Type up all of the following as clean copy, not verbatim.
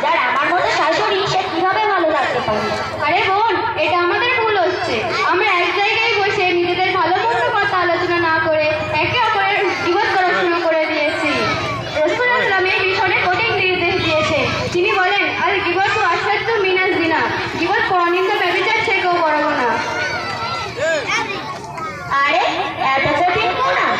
যার আমার মতো শাশুড়ি সে কিভাবে ভালো থাকতে পারে? আরে বোন, এটা আমাদের ভুল হচ্ছে। আমরা এক জায়গায় বসে নিজেদের ভালো মন্দ কথা আলোচনা না করে একে অপরের গীবত করা শুরু করে দিয়েছি। রাসূল ইসলাম এই বিষয়ে কঠিন নির্দেশ দিয়েছে। তিনি বলেন, আল গীবতু আশাদ্দু মিনাজ জিনা, গীবত পরনিন্দা ব্যভিচার থেকেও বড় গুনাহ। আরে এত কঠিন গুনাহ?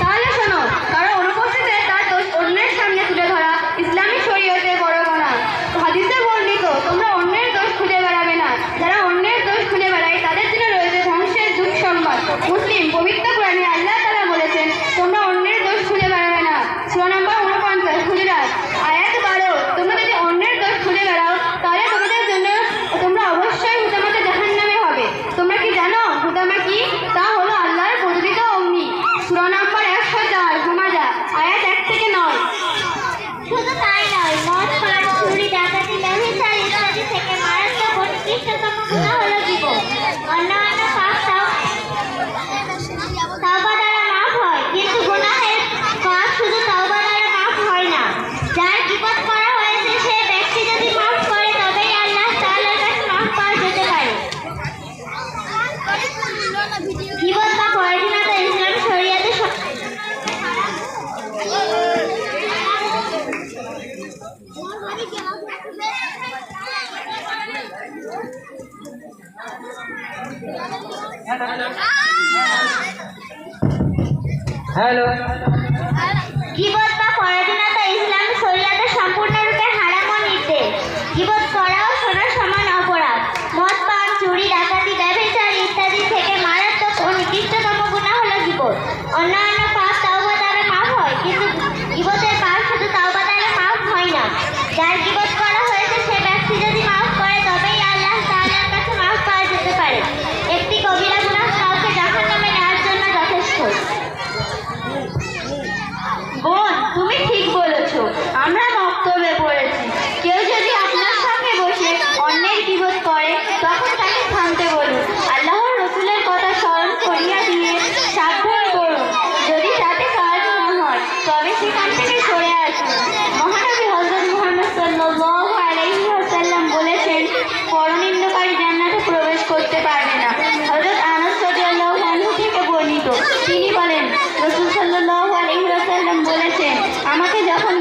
তাহলে শোনো, কারো অনুপস্থিতিতে তার দোষ অন্যের সামনে তুলে ধরা ইসলামী শরীয়তে বড় গুনাহ। হাদিসে বর্ণিত, তোমরা অন্যের দোষ খুঁজে বেড়াবে না। যারা অন্যের দোষ খুঁজে বেড়ায় তাদের জন্য রয়েছে ধ্বংসের দুঃসংবাদ। মুসলিম পবিত্র কোরআনে আল্লাহ তাআলা বলেছেন, তোমরা অন্যের দোষ খুঁজে বেড়াবে না। সূরা নম্বর 49 হুজুরাত আয়াত 12। তোমরা যদি অন্যের দোষ খুঁজে বেড়াও তাহলে তোমাদের জন্য তোমরা অবশ্যই হুতামাতে জাহান্নামে হবে। তোমরা কি জানো হুতামা কি? তা হলো আল্লাহর প্রযোজিত অগ্নি। সূরা নম্বর 104 হুমাজা আয়াত 1 থেকে 9। শুধু তাই নয়, মদ, পান, চুরি, ডাকাতি, ব্যভিচার ইত্যাদি থেকে মারাত্মক ও নিকৃষ্টতম গুনাহ হলো গীবত। অন্যান্য পাপ তাওবা দ্বারা মাফ হয়, কিন্তু গুনাহের পাপ শুধু তাওবা দ্বারা মাফ হয় না। যার গীবত করা হয়েছে সে ব্যক্তি যদি মাফ করে তবেই আল্লাহ তাআলার কাছে মাফ পাওয়া যেতে পারে। গীবত বা পরনিন্দা ইসলাম শরীয়তে হ্যালো, গীবত বা পরনিন্দা ইসলাম শরীয়তে সম্পূর্ণরূপে হারাম ও নিষেধ। গীবত করা ও শোনা সমান অপরাধ। মদ, পান, চুরি, ডাকাতি, ব্যভিচার ইত্যাদি থেকে মারাত্মক ও নিকৃষ্টতম গুনাহ হলো গীবত। অন্যান্য পাপ তাওবা দ্বারা মাফ হয়, কিন্তু গীবতের পাপ শুধু তাওবা দ্বারা মাফ হয় না। যার গীবত করা হয়েছে সে ব্যক্তি যদি মাফ করে তবেই আল্লাহ তাআলার কাছে মাফ পাওয়া যেতে পারে। একটি কবিরা গুনাহ কাউকে জাহান্নামে নেওয়ার জন্য যথেষ্ট। বোন, তুমি ঠিক বলেছ। আমরা বক্তব্যে পড়েছি, কেউ যদি আপনার সঙ্গে বসে অন্যের গীবত করে তখন তাকে থামতে বলুন। আল্লাহর রাসূলের কথা স্মরণ করিয়া দিয়ে সাবধান করুন। যদি তাতে কাজ না হয় তবে সেখান থেকে সরে আসুন। মহানবী হযরত মুহাম্মদ সাল্লাল্লাহু আলাইহি ওয়াসাল্লাম বলেছেন, পরনিন্দকারী জান্নাতে প্রবেশ করতে পারবে না। হযরত আনাস রাদিয়াল্লাহু আনহু থেকে বর্ণিত, তিনি বলেন, রাসূল সাল্লাল্লাহু আলাইহি ওয়াসাল্লাম বলেছেন, আমাকে যখন